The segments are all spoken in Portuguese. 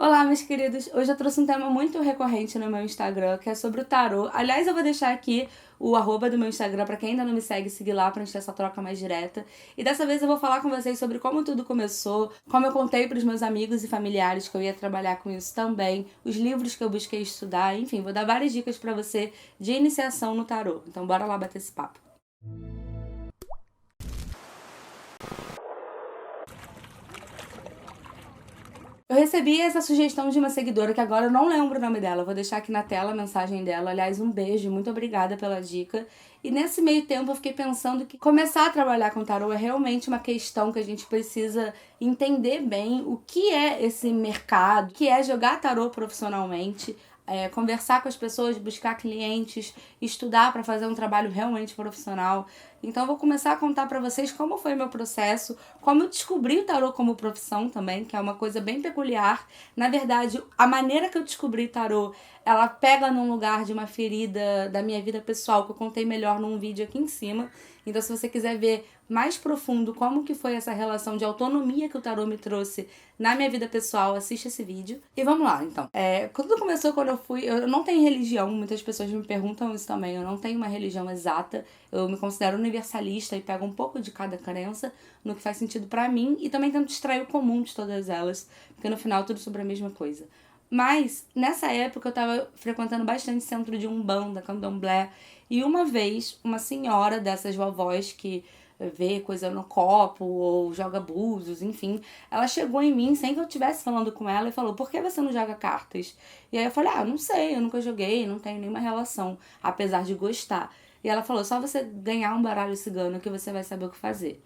Olá, meus queridos. Hoje eu trouxe um tema muito recorrente no meu Instagram, que é sobre o tarô. Aliás, eu vou deixar aqui o arroba do meu Instagram para quem ainda não me segue, seguir lá pra gente ter essa troca mais direta. E dessa vez eu vou falar com vocês sobre como tudo começou, como eu contei pros meus amigos e familiares que eu ia trabalhar com isso também, os livros que eu busquei estudar, enfim, vou dar várias dicas pra você de iniciação no tarô. Então bora lá bater esse papo. Eu recebi essa sugestão de uma seguidora, que agora eu não lembro o nome dela. Eu vou deixar aqui na tela a mensagem dela. Aliás, um beijo, muito obrigada pela dica. E nesse meio tempo eu fiquei pensando que começar a trabalhar com tarô é realmente uma questão que a gente precisa entender bem o que é esse mercado, o que é jogar tarô profissionalmente. Conversar com as pessoas, buscar clientes, estudar para fazer um trabalho realmente profissional. Então eu vou começar a contar para vocês como foi meu processo, como eu descobri o tarô como profissão também, que é uma coisa bem peculiar. Na verdade, a maneira que eu descobri tarô, ela pega num lugar de uma ferida da minha vida pessoal, que eu contei melhor num vídeo aqui em cima. Então, se você quiser ver mais profundo como que foi essa relação de autonomia que o tarô me trouxe na minha vida pessoal, assiste esse vídeo. E vamos lá, então. Tudo começou quando eu não tenho religião, muitas pessoas me perguntam isso também. Eu não tenho uma religião exata, eu me considero universalista e pego um pouco de cada crença no que faz sentido pra mim e também tento extrair o comum de todas elas, porque no final é tudo sobre a mesma coisa. Mas, nessa época, eu tava frequentando bastante centro de Umbanda, Candomblé, e uma vez, uma senhora dessas vovós que vê coisa no copo ou joga búzios, enfim, ela chegou em mim sem que eu estivesse falando com ela e falou: por que você não joga cartas? E aí eu falei: não sei, eu nunca joguei, não tenho nenhuma relação, apesar de gostar. E ela falou: só você ganhar um baralho cigano que você vai saber o que fazer.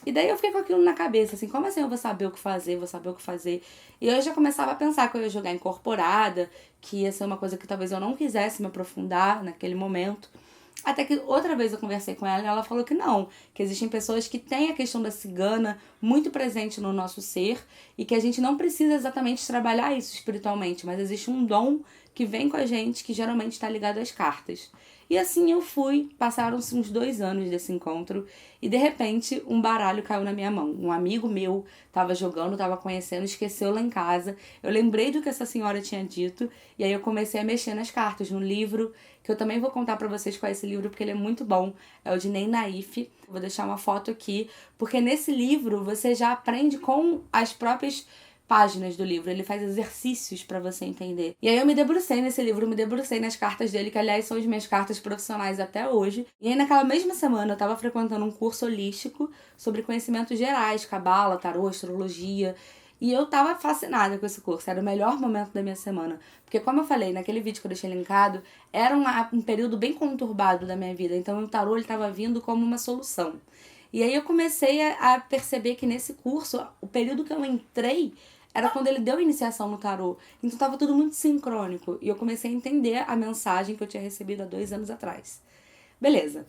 E daí eu fiquei com aquilo na cabeça, assim, como assim eu vou saber o que fazer, vou saber o que fazer? E eu já começava a pensar que eu ia jogar incorporada, que ia ser uma coisa que talvez eu não quisesse me aprofundar naquele momento. Até que outra vez eu conversei com ela e ela falou que não, que existem pessoas que têm a questão da cigana muito presente no nosso ser e que a gente não precisa exatamente trabalhar isso espiritualmente, mas existe um dom que vem com a gente que geralmente está ligado às cartas. E assim eu fui, passaram-se uns 2 anos desse encontro e de repente um baralho caiu na minha mão. Um amigo meu estava jogando, estava conhecendo, esqueceu lá em casa. Eu lembrei do que essa senhora tinha dito e aí eu comecei a mexer nas cartas, no livro, que eu também vou contar pra vocês qual é esse livro, porque ele é muito bom. É o de Ney Naif. Vou deixar uma foto aqui, porque nesse livro você já aprende com as próprias páginas do livro. Ele faz exercícios pra você entender. E aí eu me debrucei nesse livro, me debrucei nas cartas dele, que aliás são as minhas cartas profissionais até hoje. E aí naquela mesma semana eu tava frequentando um curso holístico sobre conhecimentos gerais, cabala, tarô, astrologia. E eu tava fascinada com esse curso, era o melhor momento da minha semana. Porque como eu falei, naquele vídeo que eu deixei linkado, era um período bem conturbado da minha vida. Então o tarô ele tava vindo como uma solução. E aí eu comecei a perceber que nesse curso, o período que eu entrei era quando ele deu iniciação no tarô. Então tava tudo muito sincrônico. E eu comecei a entender a mensagem que eu tinha recebido há 2 anos atrás. Beleza.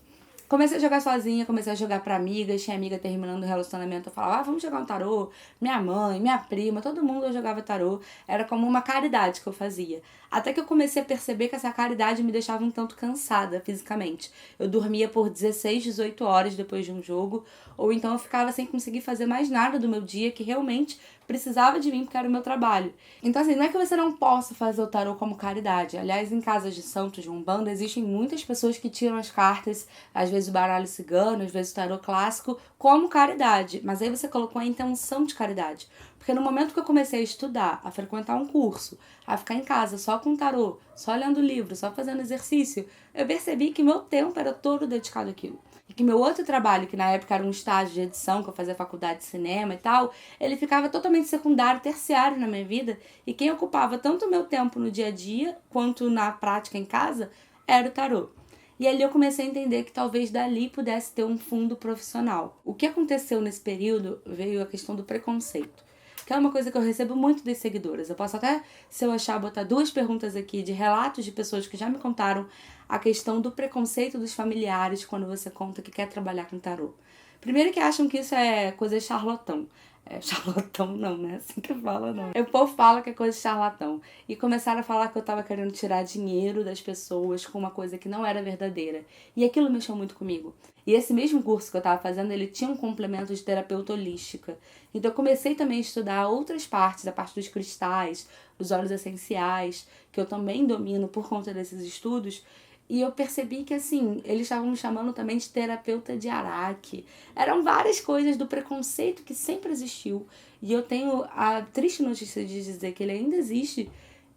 Comecei a jogar sozinha, comecei a jogar pra amigas, tinha amiga terminando o relacionamento, eu falava: vamos jogar um tarô? Minha mãe, minha prima, todo mundo eu jogava tarô. Era como uma caridade que eu fazia. Até que eu comecei a perceber que essa caridade me deixava um tanto cansada fisicamente. Eu dormia por 16, 18 horas depois de um jogo, ou então eu ficava sem conseguir fazer mais nada do meu dia, que realmente precisava de mim porque era o meu trabalho. Então assim, não é que você não possa fazer o tarô como caridade. Aliás, em casas de santos de Umbanda, existem muitas pessoas que tiram as cartas, às vezes o baralho cigano, às vezes o tarô clássico, como caridade. Mas aí você colocou a intenção de caridade. Porque no momento que eu comecei a estudar, a frequentar um curso, a ficar em casa só com tarô, só lendo livro, só fazendo exercício, eu percebi que meu tempo era todo dedicado àquilo. E que meu outro trabalho, que na época era um estágio de edição, que eu fazia faculdade de cinema e tal, ele ficava totalmente secundário, terciário na minha vida. E quem ocupava tanto o meu tempo no dia a dia, quanto na prática em casa, era o tarô. E ali eu comecei a entender que talvez dali pudesse ter um fundo profissional. O que aconteceu nesse período veio a questão do preconceito, que é uma coisa que eu recebo muito das seguidoras. Eu posso até, se eu achar, botar 2 perguntas aqui de relatos de pessoas que já me contaram a questão do preconceito dos familiares quando você conta que quer trabalhar com tarô. Primeiro que acham que isso é coisa de charlatão. Charlatão não, né? Assim que fala, não. O povo fala que é coisa de charlatão. E começaram a falar que eu tava querendo tirar dinheiro das pessoas com uma coisa que não era verdadeira. E aquilo mexeu muito comigo. E esse mesmo curso que eu tava fazendo, ele tinha um complemento de terapeuta holística. Então eu comecei também a estudar outras partes, a parte dos cristais, dos óleos essenciais, que eu também domino por conta desses estudos. E eu percebi que, assim, eles estavam me chamando também de terapeuta de Araque. Eram várias coisas do preconceito que sempre existiu. E eu tenho a triste notícia de dizer que ele ainda existe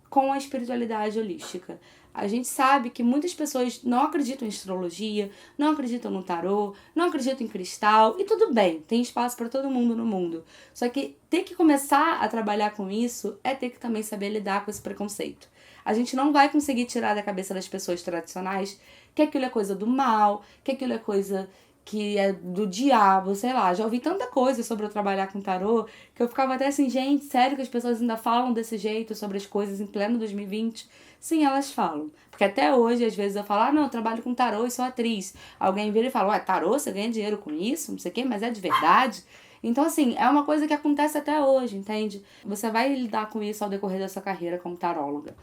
com a espiritualidade holística. A gente sabe que muitas pessoas não acreditam em astrologia, não acreditam no tarô, não acreditam em cristal, e tudo bem, tem espaço para todo mundo no mundo. Só que ter que começar a trabalhar com isso é ter que também saber lidar com esse preconceito. A gente não vai conseguir tirar da cabeça das pessoas tradicionais que aquilo é coisa do mal, que aquilo é coisa que é do diabo, sei lá. Já ouvi tanta coisa sobre eu trabalhar com tarô que eu ficava até assim, gente, sério que as pessoas ainda falam desse jeito sobre as coisas em pleno 2020? Sim, elas falam. Porque até hoje, às vezes, eu falo, não, eu trabalho com tarô e sou atriz. Alguém vira e fala, ué, tarô, você ganha dinheiro com isso? Não sei o quê, mas é de verdade? Então, assim, é uma coisa que acontece até hoje, entende? Você vai lidar com isso ao decorrer da sua carreira como taróloga.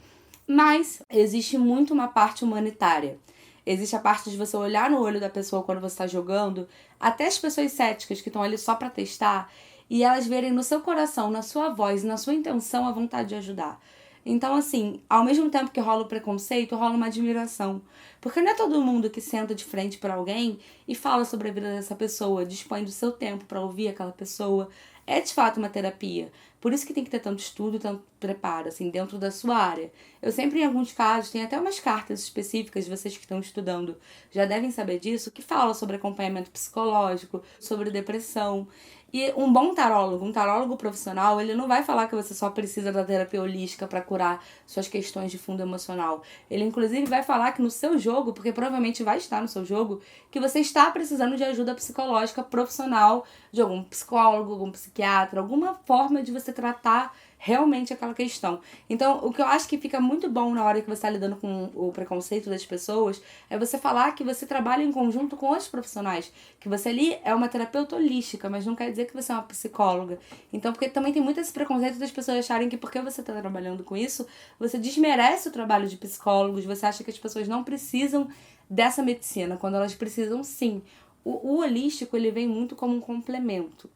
Mas existe muito uma parte humanitária. Existe a parte de você olhar no olho da pessoa quando você está jogando, até as pessoas céticas que estão ali só para testar, e elas verem no seu coração, na sua voz, na sua intenção a vontade de ajudar. Então, assim, ao mesmo tempo que rola o preconceito, rola uma admiração. Porque não é todo mundo que senta de frente para alguém e fala sobre a vida dessa pessoa, dispõe do seu tempo para ouvir aquela pessoa. É de fato uma terapia. Por isso que tem que ter tanto estudo, tanto preparo, assim, dentro da sua área. Eu sempre, em alguns casos, tem até umas cartas específicas de vocês que estão estudando, já devem saber disso, que falam sobre acompanhamento psicológico, sobre depressão. E um tarólogo profissional, ele não vai falar que você só precisa da terapia holística para curar suas questões de fundo emocional. Ele, inclusive, vai falar que no seu jogo, porque provavelmente vai estar no seu jogo, que você está precisando de ajuda psicológica profissional, de algum psicólogo, algum psiquiatra, alguma forma de você tratar realmente aquela questão. Então, o que eu acho que fica muito bom na hora que você está lidando com o preconceito das pessoas é você falar que você trabalha em conjunto com outros profissionais, que você ali é uma terapeuta holística, mas não quer dizer que você é uma psicóloga. Então, porque também tem muito esse preconceito das pessoas acharem que porque você está trabalhando com isso, você desmerece o trabalho de psicólogos, você acha que as pessoas não precisam dessa medicina, quando elas precisam sim. O holístico, ele vem muito como um complemento.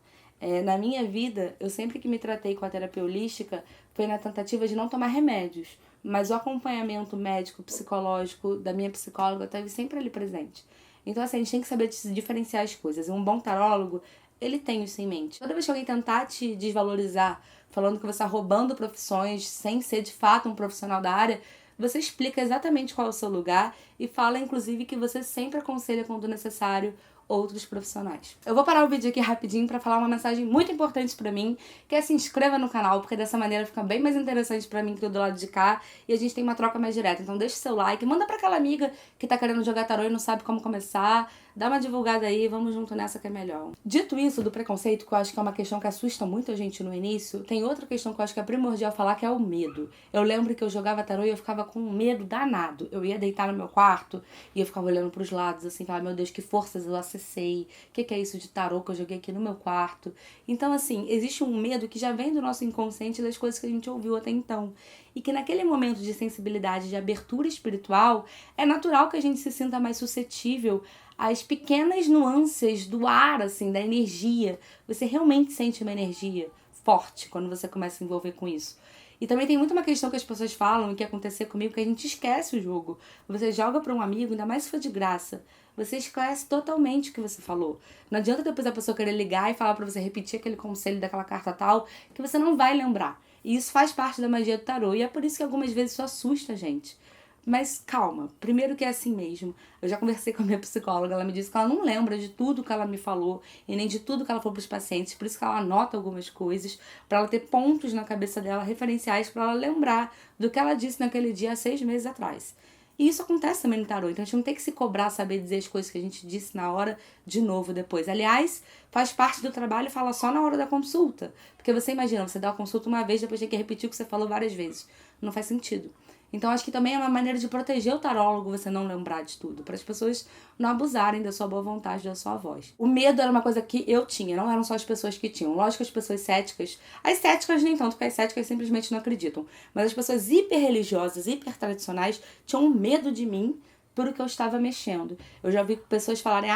Na minha vida, eu sempre que me tratei com a terapia holística foi na tentativa de não tomar remédios, mas o acompanhamento médico, psicológico da minha psicóloga esteve sempre ali presente. Então, assim, a gente tem que saber diferenciar as coisas. E um bom tarólogo, ele tem isso em mente. Toda vez que alguém tentar te desvalorizar, falando que você está roubando profissões sem ser de fato um profissional da área, você explica exatamente qual é o seu lugar e fala, inclusive, que você sempre aconselha, quando necessário, outros profissionais. Eu vou parar o vídeo aqui rapidinho para falar uma mensagem muito importante para mim, que é se inscreva no canal, porque dessa maneira fica bem mais interessante para mim que eu do lado de cá e a gente tem uma troca mais direta. Então deixa o seu like, manda para aquela amiga que tá querendo jogar tarô e não sabe como começar, dá uma divulgada aí, vamos junto nessa que é melhor. Dito isso do preconceito, que eu acho que é uma questão que assusta muito a gente no início, tem outra questão que eu acho que é primordial falar, que é o medo. Eu lembro que eu jogava tarô e eu ficava com um medo danado. Eu ia deitar no meu quarto e eu ficava olhando pros lados assim, falava, meu Deus, que forças eu acessei. O que é isso de tarô que eu joguei aqui no meu quarto? Então, assim, existe um medo que já vem do nosso inconsciente, das coisas que a gente ouviu até então. E que naquele momento de sensibilidade, de abertura espiritual, é natural que a gente se sinta mais suscetível às pequenas nuances do ar, assim, da energia. Você realmente sente uma energia forte quando você começa a se envolver com isso. E também tem muito uma questão que as pessoas falam e que aconteceu comigo, que a gente esquece o jogo. Você joga para um amigo, ainda mais se for de graça. Você esquece totalmente o que você falou. Não adianta depois a pessoa querer ligar e falar para você repetir aquele conselho daquela carta tal, que você não vai lembrar. E isso faz parte da magia do tarô. E é por isso que algumas vezes isso assusta a gente. Mas calma, primeiro que é assim mesmo. Eu já conversei com a minha psicóloga, ela me disse que ela não lembra de tudo que ela me falou e nem de tudo que ela falou para os pacientes, por isso que ela anota algumas coisas, para ela ter pontos na cabeça dela, referenciais, para ela lembrar do que ela disse naquele dia há 6 meses atrás. E isso acontece também no tarô, então a gente não tem que se cobrar saber dizer as coisas que a gente disse na hora de novo depois. Aliás, faz parte do trabalho falar só na hora da consulta, porque você imagina, você dá a consulta uma vez, depois tem que repetir o que você falou várias vezes. Não faz sentido. Então acho que também é uma maneira de proteger o tarólogo você não lembrar de tudo, para as pessoas não abusarem da sua boa vontade, da sua voz. O medo era uma coisa que eu tinha, não eram só as pessoas que tinham. Lógico que as pessoas céticas, as céticas nem tanto, porque as céticas simplesmente não acreditam, mas as pessoas hiper religiosas, hiper tradicionais, tinham medo de mim por o que eu estava mexendo. Eu já vi pessoas falarem,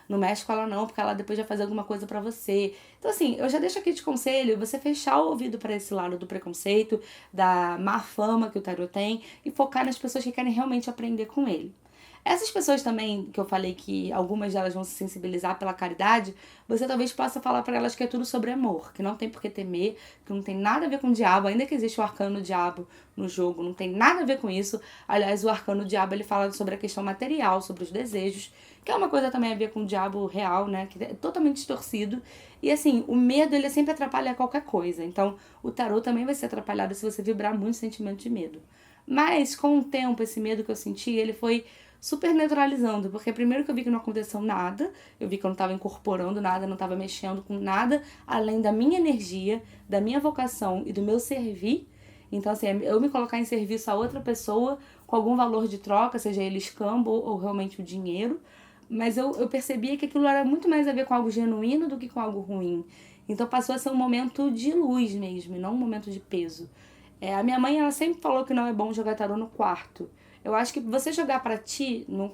não mexe com ela não, porque ela depois vai fazer alguma coisa pra você. Então assim, eu já deixo aqui de conselho você fechar o ouvido para esse lado do preconceito, da má fama que o tarot tem, e focar nas pessoas que querem realmente aprender com ele. Essas pessoas também, que eu falei que algumas delas vão se sensibilizar pela caridade, você talvez possa falar pra elas que é tudo sobre amor, que não tem por que temer, que não tem nada a ver com o diabo, ainda que existe o arcano diabo no jogo, não tem nada a ver com isso. Aliás, o arcano diabo, ele fala sobre a questão material, sobre os desejos, que é uma coisa também a ver com o diabo real, né, que é totalmente distorcido. E assim, o medo, ele sempre atrapalha qualquer coisa, então o tarô também vai ser atrapalhado se você vibrar muito sentimento de medo. Mas, com o tempo, esse medo que eu senti, ele foi super neutralizando, porque primeiro que eu vi que não aconteceu nada, eu vi que eu não estava incorporando nada, não estava mexendo com nada, além da minha energia, da minha vocação e do meu servir. Então, assim, eu me colocar em serviço a outra pessoa com algum valor de troca, seja ele escambo ou realmente o dinheiro, mas eu percebia que aquilo era muito mais a ver com algo genuíno do que com algo ruim. Então passou a ser um momento de luz mesmo, e não um momento de peso. A minha mãe, ela sempre falou que não é bom jogar tarô no quarto. Eu acho que você jogar pra ti, numa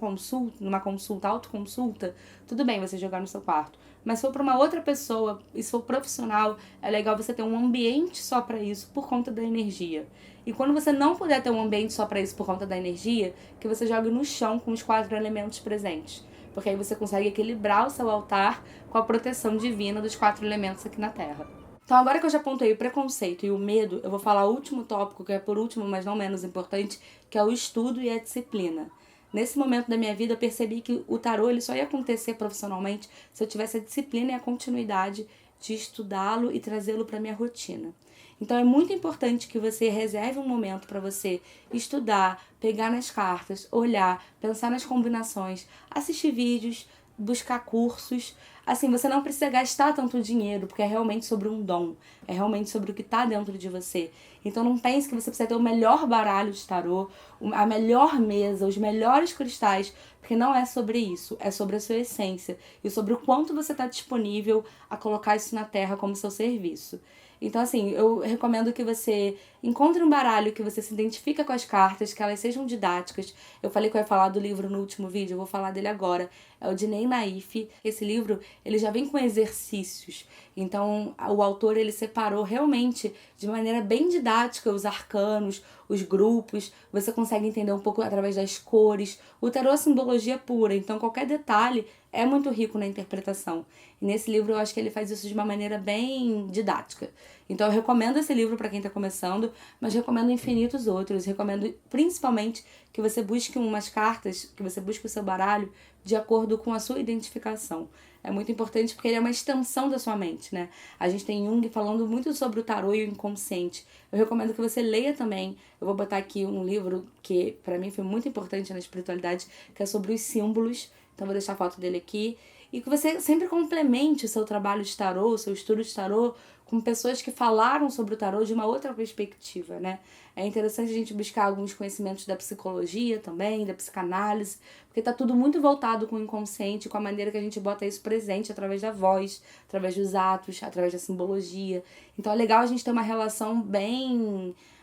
consulta, autoconsulta, tudo bem você jogar no seu quarto. Mas se for pra uma outra pessoa, e se for profissional, é legal você ter um ambiente só pra isso, por conta da energia. E quando você não puder ter um ambiente só pra isso, por conta da energia, que você jogue no chão com os 4 elementos presentes. Porque aí você consegue equilibrar o seu altar com a proteção divina dos 4 elementos aqui na Terra. Então, agora que eu já apontei o preconceito e o medo, eu vou falar o último tópico, que é por último, mas não menos importante, que é o estudo e a disciplina. Nesse momento da minha vida, eu percebi que o tarô ele só ia acontecer profissionalmente se eu tivesse a disciplina e a continuidade de estudá-lo e trazê-lo para minha rotina. Então, é muito importante que você reserve um momento para você estudar, pegar nas cartas, olhar, pensar nas combinações, assistir vídeos, buscar cursos. Assim, você não precisa gastar tanto dinheiro, porque é realmente sobre um dom, é realmente sobre o que está dentro de você. Então não pense que você precisa ter o melhor baralho de tarô, a melhor mesa, os melhores cristais, porque não é sobre isso, é sobre a sua essência e sobre o quanto você está disponível a colocar isso na Terra como seu serviço. Então, assim, eu recomendo que você encontre um baralho que você se identifica com as cartas, que elas sejam didáticas. Eu falei que eu ia falar do livro no último vídeo, eu vou falar dele agora. É o de Ney Naif. Esse livro, ele já vem com exercícios. Então, o autor, ele separou realmente, de maneira bem didática, os arcanos, os grupos. Você consegue entender um pouco através das cores. O tarô é simbologia pura, então qualquer detalhe é muito rico na interpretação. E nesse livro eu acho que ele faz isso de uma maneira bem didática. Então eu recomendo esse livro para quem está começando, mas recomendo infinitos outros. Recomendo principalmente que você busque umas cartas, que você busque o seu baralho de acordo com a sua identificação. É muito importante porque ele é uma extensão da sua mente, né? A gente tem Jung falando muito sobre o tarô e o inconsciente. Eu recomendo que você leia também. Eu vou botar aqui um livro que para mim foi muito importante na espiritualidade, que é sobre os símbolos. Então vou deixar a foto dele aqui. E que você sempre complemente o seu trabalho de tarô, o seu estudo de tarô, com pessoas que falaram sobre o tarô de uma outra perspectiva, né? É interessante a gente buscar alguns conhecimentos da psicologia também, da psicanálise, porque tá tudo muito voltado com o inconsciente, com a maneira que a gente bota isso presente através da voz, através dos atos, através da simbologia. Então é legal a gente ter uma relação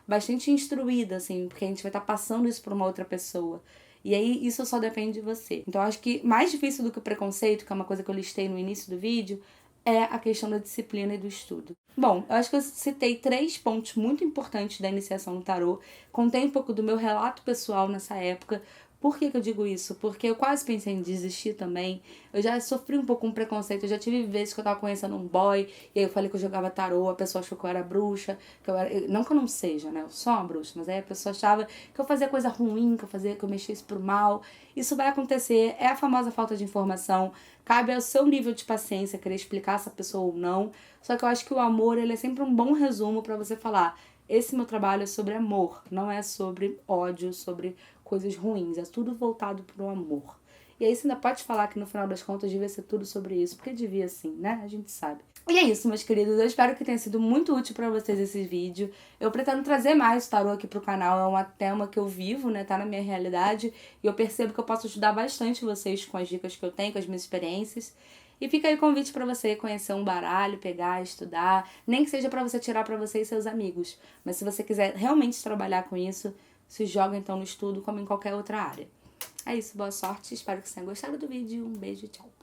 bastante instruída, assim, porque a gente vai estar passando isso para uma outra pessoa. E aí isso só depende de você. Então eu acho que mais difícil do que o preconceito, que é uma coisa que eu listei no início do vídeo, é a questão da disciplina e do estudo. Bom, eu acho que eu citei 3 pontos muito importantes da iniciação no tarô. Contei um pouco do meu relato pessoal nessa época. Por que eu digo isso? Porque eu quase pensei em desistir também. Eu já sofri um pouco com preconceito. Eu já tive vezes que eu tava conhecendo um boy, e aí eu falei que eu jogava tarô, a pessoa achou que eu era bruxa, não que eu não seja, né? Eu sou uma bruxa, mas aí a pessoa achava que eu fazia coisa ruim, que eu mexia isso pro mal. Isso vai acontecer, é a famosa falta de informação. Cabe ao seu nível de paciência querer explicar essa pessoa ou não. Só que eu acho que o amor, ele é sempre um bom resumo pra você falar: esse meu trabalho é sobre amor, não é sobre ódio, sobre coisas ruins, é tudo voltado pro amor. E aí você ainda pode falar que no final das contas devia ser tudo sobre isso, porque devia sim, né? A gente sabe. E é isso, meus queridos. Eu espero que tenha sido muito útil pra vocês esse vídeo. Eu pretendo trazer mais tarô aqui pro canal. É um tema que eu vivo, né? Tá na minha realidade. E eu percebo que eu posso ajudar bastante vocês com as dicas que eu tenho, com as minhas experiências. E fica aí o convite pra você conhecer um baralho, pegar, estudar. Nem que seja pra você tirar pra você e seus amigos. Mas se você quiser realmente trabalhar com isso, se joga então no estudo como em qualquer outra área. É isso, boa sorte. Espero que você tenha gostado do vídeo. Um beijo e tchau.